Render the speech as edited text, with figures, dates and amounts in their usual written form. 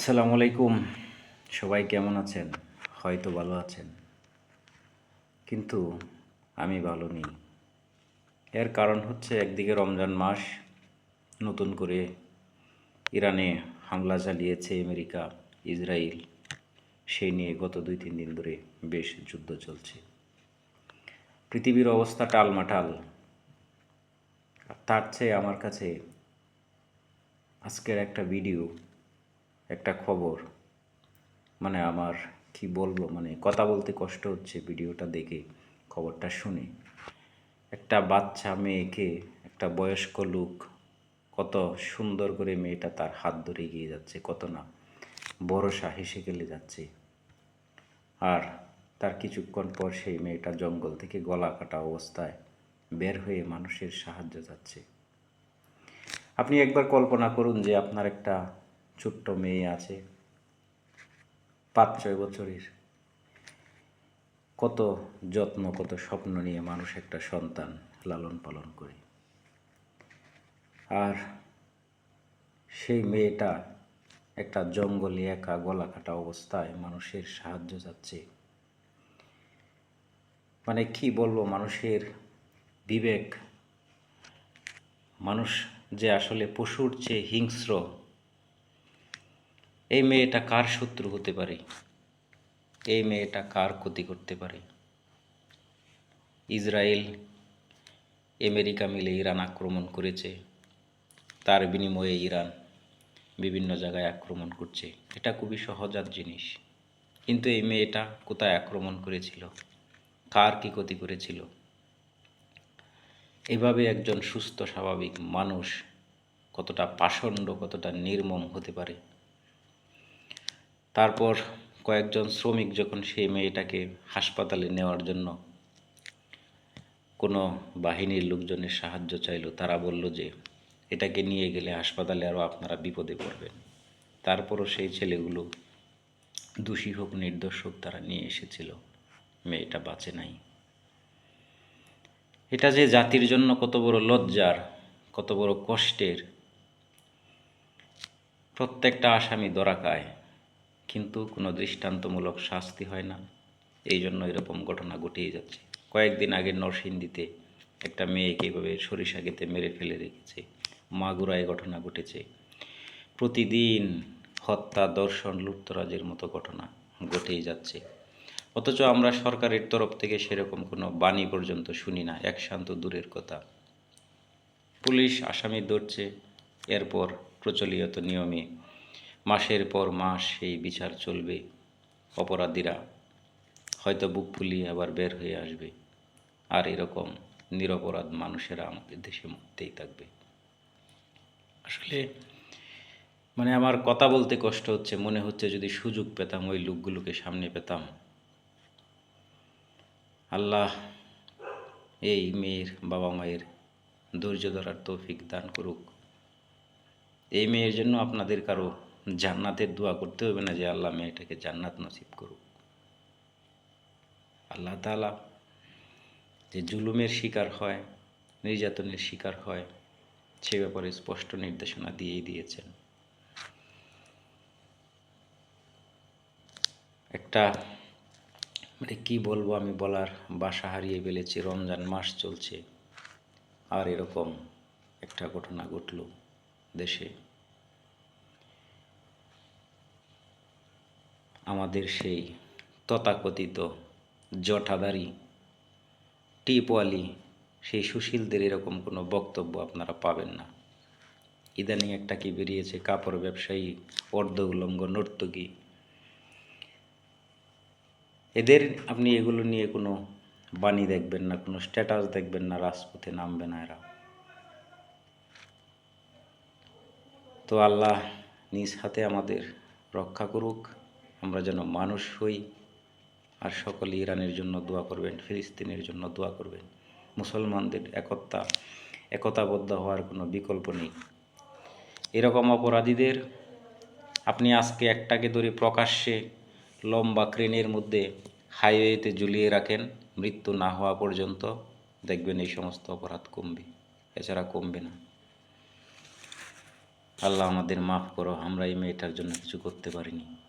আসসালামু আলাইকুম। সবাই কেমন আছেন? হয়তো ভালো আছেন, কিন্তু আমি ভালো নেই। এর কারণ হচ্ছে, একদিকে রমজান মাস, নতুন করে ইরানে হামলা চালিয়েছে আমেরিকা, ইসরায়েল। সেই নিয়ে গত 2-3 দিন ধরে বেশ যুদ্ধ চলছে। পৃথিবীর অবস্থা টালমাটাল। আর তার চেয়ে আমার কাছে আজকের একটা ভিডিও, একটা খবর, আমার কি বলবো, কথা বলতে কষ্ট হচ্ছে ভিডিওটা দেখে, খবরটা শুনে। একটা বাচ্চা মেয়েকে একটা বয়স্ক লোক কত সুন্দর করে, মেয়েটা তার হাত ধরে এগিয়ে যাচ্ছে, কত না ভরসা হেসে গেলে যাচ্ছে। আর তার কিছুক্ষণ পর সেই মেয়েটা জঙ্গল থেকে গলা কাটা অবস্থায় বের হয়ে মানুষের সাহায্য যাচ্ছে। আপনি একবার কল্পনা করুন যে আপনার একটা ছোট্ট মেয়ে আছে, 5-6 বছরের। কত যত্ন, কত স্বপ্ন নিয়ে মানুষ একটা সন্তান লালন পালন করে। আর সেই মেয়েটা একটা জঙ্গলে একা গলা কাটা অবস্থায় মানুষের সাহায্য চাচ্ছে। কি বলবো, মানুষের বিবেক, মানুষ যে আসলে পশুর চেয়ে হিংস্র। এই মেয়েটা কার শত্রু হতে পারে? এই মেয়েটা কার ক্ষতি করতে পারে? ইসরায়েল, আমেরিকা মিলে ইরান আক্রমণ করেছে, তার বিনিময়ে ইরান বিভিন্ন জায়গায় আক্রমণ করছে। এটা খুবই সহজাত জিনিস। কিন্তু এই মেয়েটা কোথায় আক্রমণ করেছিল? কার কি ক্ষতি করেছিল? এভাবে একজন সুস্থ স্বাভাবিক মানুষ কতটা পাষণ্ড, কতটা নির্মম হতে পারে। তারপর কয়েকজন শ্রমিক যখন সেই মেয়েটাকে হাসপাতালে নেওয়ার জন্য কোনো বাহিনীর লোকজনের সাহায্য চাইল, তারা বলল যে এটাকে নিয়ে গেলে হাসপাতালে আরও আপনারা বিপদে পড়বেন। তারপরও সেই ছেলেগুলো, দোষী হোক নির্দোষ হোক, তারা নিয়ে এসেছিল, মেয়েটা বাঁচে নাই। এটা যে জাতির জন্য কত বড় লজ্জার, কত বড় কষ্টের। প্রত্যেকটা আসামি ধরা খায়, কিন্তু কোনো দৃষ্টান্তমূলক শাস্তি হয় না। এই জন্য এরকম ঘটনা ঘটেই যাচ্ছে। কয়েকদিন আগে নরসিংদীতে একটা মেয়েকে এভাবে সরিষা ক্ষেতে মেরে ফেলে রেখেছে। মাগুরায় ঘটনা ঘটেছে। প্রতিদিন হত্যা, দর্শন, লুটতরাজের মতো ঘটনা ঘটেই যাচ্ছে। অথচ আমরা সরকারের তরফ থেকে সেরকম কোনো বাণী পর্যন্ত শুনি না। অ্যাকশন তো দূরের কথা। পুলিশ আসামি ধরছে, এরপর প্রচলিত নিয়মে মাসের পর মাস সেই বিচার চলবে। অপরাধীরা হয়তো বুক ফুলিয়ে আবার বের হয়ে আসবে, আর এরকম নিরপরাধ মানুষেরা আমাদের দেশে মরতেই থাকবে। আসলে আমার কথা বলতে কষ্ট হচ্ছে। মনে হচ্ছে যদি সুযোগ পেতাম, ওই লোকগুলোকে সামনে পেতাম। আল্লাহ এই মেয়ের বাবা মায়ের ধৈর্য ধরার তৌফিক দান করুক। এই মেয়ের জন্য আপনাদের কারো জান্নাতের দোয়া করতে হবে না যে আল্লাহ মেয়েটাকে জান্নাত নসিব করুক। আল্লাহ তাআলা যে জুলুমের শিকার হয়, নির্যাতনের শিকার হয়, সে ব্যাপারে স্পষ্ট নির্দেশনা দিয়েই দিয়েছেন। একটা কি বলবো, আমি বলার ভাষা হারিয়ে ফেলেছি। রমজান মাস চলছে, আর এরকম একটা ঘটনা ঘটল দেশে। আমাদের সেই তথাকথিত জটাধারী টিপওয়ালি, সেই সুশীলদের এরকম কোনো বক্তব্য আপনারা পাবেন না। ইদানিং একটা কি বেরিয়েছে, কাপড় ব্যবসায়ী, অর্ধ উলঙ্গ নর্তকী। এদের আপনি এগুলো নিয়ে কোনো বাণী দেখবেন না, কোনো স্ট্যাটাস দেখবেন না, রাজপথে নামবে না এরা। তো আল্লাহ নিজ হাতে আমাদের রক্ষা করুক, আমরা যেন মানুষ হই। আর সকলে ইরানের জন্য দোয়া করবেন, ফিলিস্তিনের জন্য দোয়া করবেন। মুসলমানদের একতাবদ্ধ হওয়ার কোনো বিকল্প নেই। এরকম অপরাধীদের আপনি আজকে একটাকে ধরে প্রকাশ্যে লম্বা ক্রেনের মধ্যে হাইওয়েতে ঝুলিয়ে রাখেন, মৃত্যু না হওয়া পর্যন্ত, দেখবেন এই সমস্ত অপরাধ কমবে, এছাড়া কমবে না। আল্লাহ আমাদের মাফ করো, আমরা এই মেয়েটার জন্য কিছু করতে পারিনি।